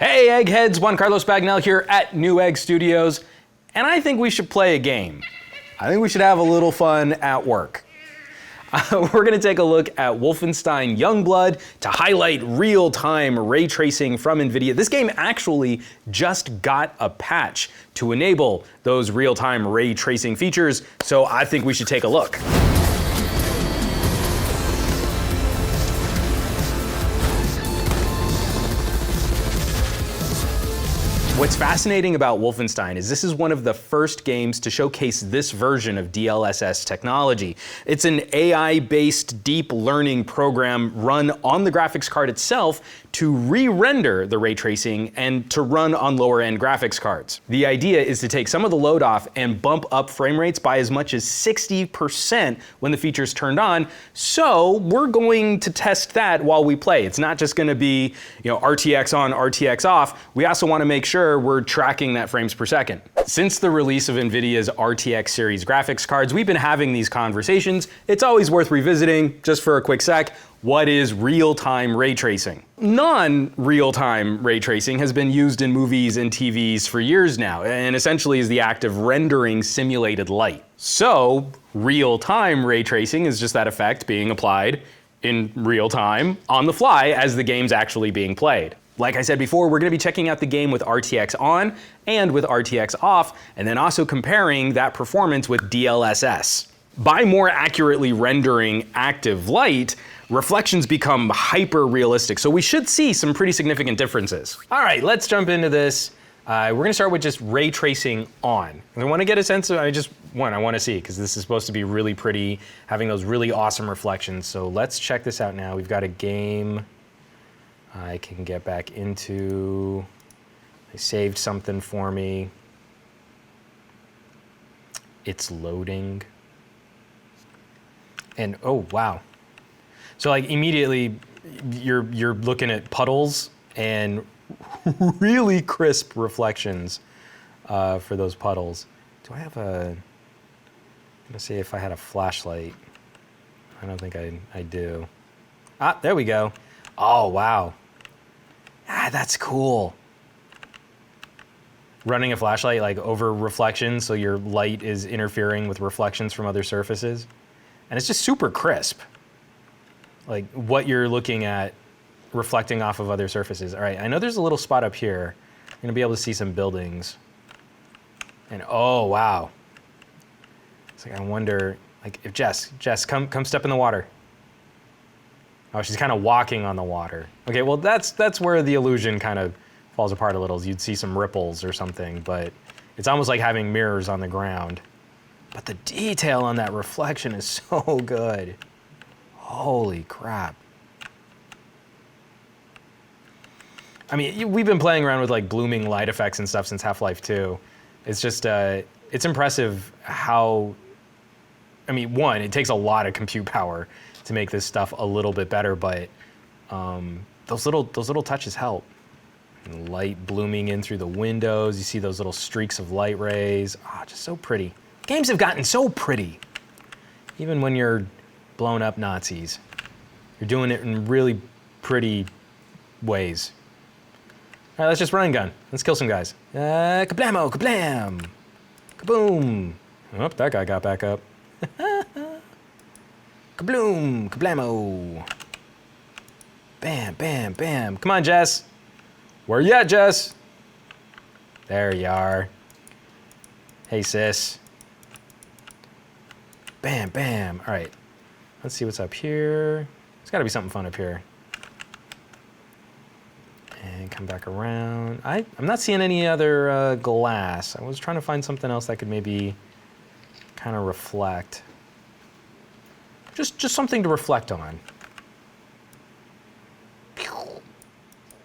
Hey eggheads, Juan Carlos Bagnell here at Newegg Studios, and I think we should play a game. I think we should have a little fun at work. We're gonna take a look at Wolfenstein Youngblood to highlight real-time ray tracing from Nvidia. This game actually just got a patch to enable those real-time ray tracing features, so I think we should take a look. What's fascinating about Wolfenstein is this is one of the first games to showcase this version of DLSS technology. It's an AI-based deep learning program run on the graphics card itself to re-render the ray tracing and to run on lower-end graphics cards. The idea is to take some of the load off and bump up frame rates by as much as 60% when the feature's turned on, so we're going to test that while we play. It's not just gonna be, RTX on, RTX off. We also wanna make sure we're tracking that frames per second. Since the release of Nvidia's RTX series graphics cards, we've been having these conversations. It's always worth revisiting. Just for a quick sec, what is real-time ray tracing? Non-real-time ray tracing has been used in movies and TVs for years now, and essentially is the act of rendering simulated light. So, real-time ray tracing is just that effect being applied in real time, on the fly, as the game's actually being played. Like I said before, we're gonna be checking out the game with RTX on and with RTX off, and then also comparing that performance with DLSS. By more accurately rendering active light, reflections become hyper realistic, so we should see some pretty significant differences. All right, let's jump into this. We're gonna start with just ray tracing on. And I wanna get a sense of, I wanna see, because this is supposed to be really pretty, having those really awesome reflections. So let's check this out now. We've got a game I can get back into. They saved something for me. It's loading. And oh, wow. So like immediately you're looking at puddles and really crisp reflections for those puddles. Do I have I'm gonna see if I had a flashlight. I don't think I do. Ah, there we go. Oh, wow. Ah, that's cool. Running a flashlight like over reflections, so your light is interfering with reflections from other surfaces. And it's just super crisp. Like what you're looking at reflecting off of other surfaces. All right, I know there's a little spot up here. I'm gonna be able to see some buildings. And oh, wow. It's like, I wonder, like if Jess, come step in the water. Oh, she's kind of walking on the water. Okay, well that's where the illusion kind of falls apart a little. You'd see some ripples or something, but it's almost like having mirrors on the ground. But the detail on that reflection is so good. Holy crap. I mean, we've been playing around with like blooming light effects and stuff since Half-Life 2. It's just, it's impressive how, I mean, one, it takes a lot of compute power to make this stuff a little bit better, but those little touches help. And light blooming in through the windows. You see those little streaks of light rays. Ah, just so pretty. Games have gotten so pretty. Even when you're blowing up Nazis, you're doing it in really pretty ways. All right, let's just run and gun. Let's kill some guys. Kablamo, kablam, kaboom. Oh, that guy got back up. Kabloom, kablamo. Bam, bam, bam. Come on, Jess. Where you at, Jess? There you are. Hey, sis. Bam, bam. All right, let's see what's up here. There's gotta be something fun up here. And come back around. I'm not seeing any other glass. I was trying to find something else that could maybe kind of reflect. Just something to reflect on.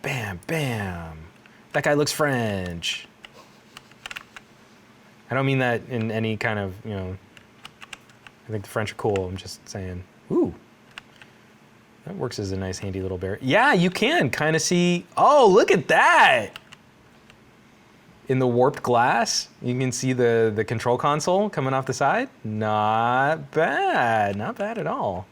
Bam, bam. That guy looks French. I don't mean that in any kind of, I think the French are cool. I'm just saying, ooh. That works as a nice handy little barrier. Yeah, you can kind of see, oh, look at that. In the warped glass, you can see the control console coming off the side. Not bad at all.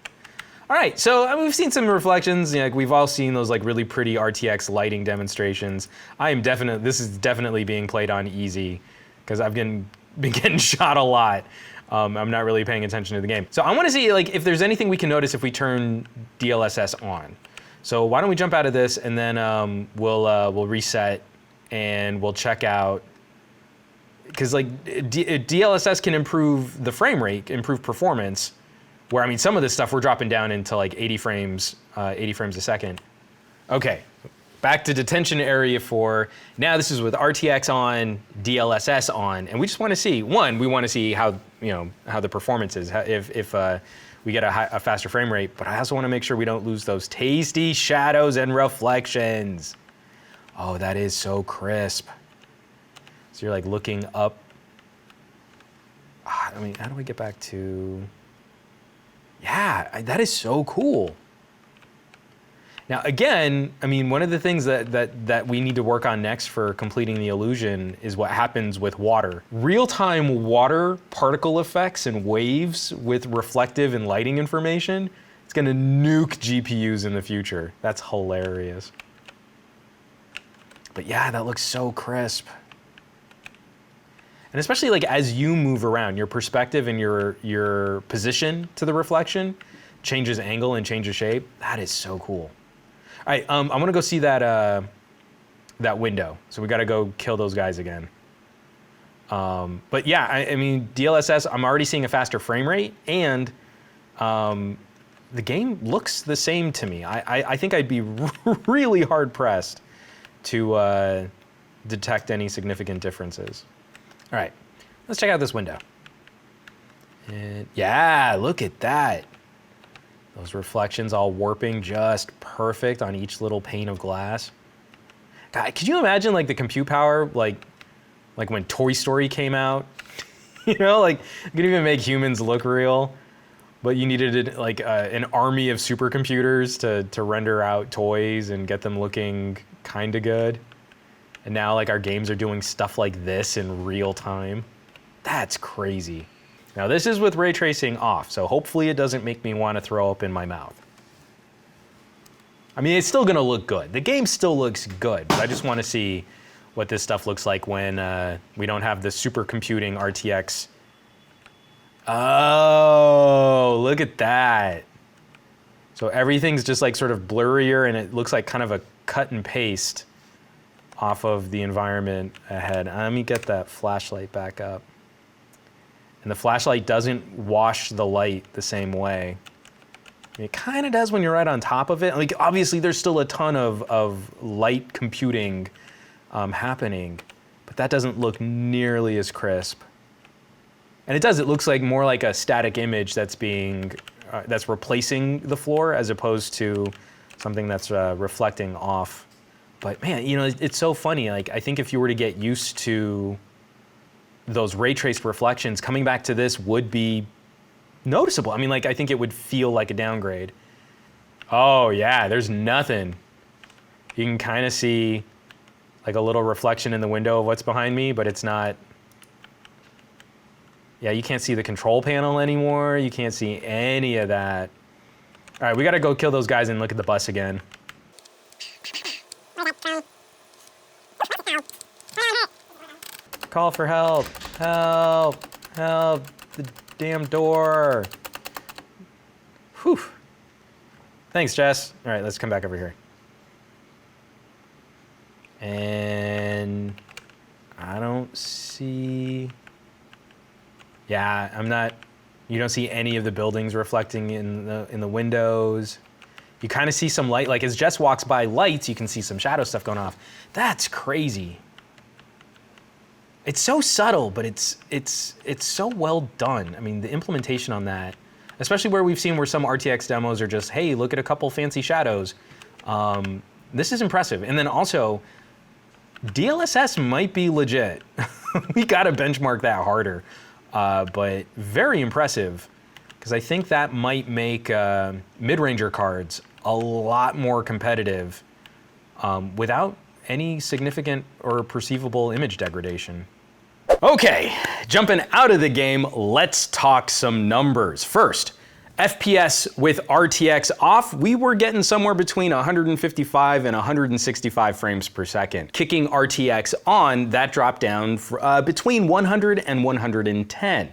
All right, so I mean, we've seen some reflections. You know, like we've all seen those like really pretty RTX lighting demonstrations. This is definitely being played on easy because I've been getting shot a lot. I'm not really paying attention to the game. So I want to see like if there's anything we can notice if we turn DLSS on. So why don't we jump out of this and then we'll reset and we'll check out, because like DLSS can improve the frame rate, improve performance. Where, I mean, some of this stuff we're dropping down into like 80 frames a second. Okay, back to detention area 4. Now this is with RTX on, DLSS on, and we just want to see, one, we want to see how, you know, how the performance is, if we get a faster frame rate, but I also want to make sure we don't lose those tasty shadows and reflections. Oh, that is so crisp. So you're like looking up. I mean, how do we get back to? Yeah, that is so cool. Now, again, I mean, one of the things that we need to work on next for completing the illusion is what happens with water. Real-time water particle effects and waves with reflective and lighting information, it's gonna nuke GPUs in the future. That's hilarious. But yeah, that looks so crisp. And especially like as you move around, your perspective and your position to the reflection changes angle and changes shape. That is so cool. All right, I want to go see that that window. So we got to go kill those guys again. But yeah, I mean DLSS. I'm already seeing a faster frame rate, and the game looks the same to me. I think I'd be really hard pressed to detect any significant differences. All right, let's check out this window. And yeah, look at that. Those reflections all warping just perfect on each little pane of glass. God, could you imagine like the compute power, like when Toy Story came out? You know, like you could even make humans look real, but you needed like an army of supercomputers to render out toys and get them looking kind of good. And now like our games are doing stuff like this in real time. That's crazy. Now this is with ray tracing off, so hopefully it doesn't make me want to throw up in my mouth. I mean, it's still gonna look good. The game still looks good, but I just want to see what this stuff looks like when we don't have the supercomputing RTX. Oh, look at that. So everything's just like sort of blurrier and it looks like kind of a cut and paste off of the environment ahead. Let me get that flashlight back up. And the flashlight doesn't wash the light the same way. It kind of does when you're right on top of it. Like obviously there's still a ton of light computing happening, but that doesn't look nearly as crisp. And it looks like more like a static image that's that's replacing the floor as opposed to something that's reflecting off. But man, you know, it's so funny. Like I think if you were to get used to those ray traced reflections, coming back to this would be noticeable. I mean, like I think it would feel like a downgrade. Oh yeah, there's nothing. You can kind of see like a little reflection in the window of what's behind me, but it's not. Yeah, you can't see the control panel anymore. You can't see any of that. All right, we gotta go kill those guys and look at the bus again. Call for help, help, help, the damn door. Whew. Thanks, Jess. All right, let's come back over here. And I don't see, yeah, you don't see any of the buildings reflecting in the windows. You kind of see some light, like as Jess walks by lights, you can see some shadow stuff going off. That's crazy. It's so subtle, but it's so well done. I mean, the implementation on that, especially where we've seen where some RTX demos are just, hey, look at a couple fancy shadows. This is impressive. And then also, DLSS might be legit. We gotta benchmark that harder, but very impressive. Because I think that might make mid-ranger cards a lot more competitive without any significant or perceivable image degradation. Okay, jumping out of the game, let's talk some numbers. First, FPS with RTX off, we were getting somewhere between 155 and 165 frames per second. Kicking RTX on, that dropped down between 100 and 110.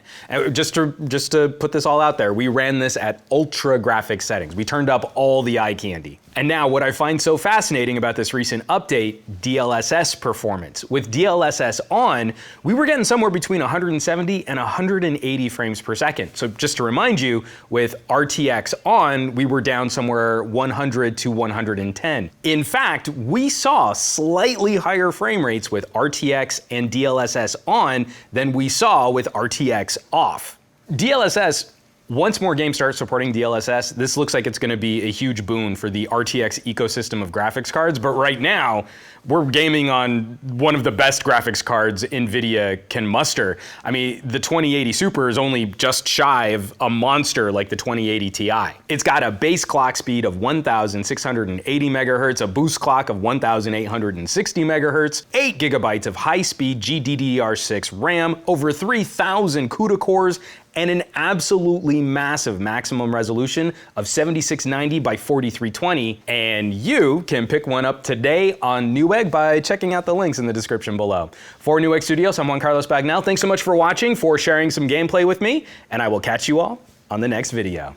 Just to put this all out there, we ran this at ultra graphics settings. We turned up all the eye candy. And now what I find so fascinating about this recent update, DLSS performance. With DLSS on, we were getting somewhere between 170 and 180 frames per second. So just to remind you, with RTX on, we were down somewhere 100 to 110. In fact, we saw slightly higher frame rates with RTX and DLSS on than we saw with RTX off. DLSS, once more games start supporting DLSS, this looks like it's going to be a huge boon for the RTX ecosystem of graphics cards, but right now, we're gaming on one of the best graphics cards Nvidia can muster. I mean, the 2080 Super is only just shy of a monster like the 2080 Ti. It's got a base clock speed of 1,680 megahertz, a boost clock of 1,860 megahertz, 8 gigabytes of high-speed GDDR6 RAM, over 3,000 CUDA cores, and an absolutely massive maximum resolution of 7690 by 4320. And you can pick one up today on Newegg by checking out the links in the description below. For Newegg Studios, I'm Juan Carlos Bagnell. Thanks so much for watching, for sharing some gameplay with me, and I will catch you all on the next video.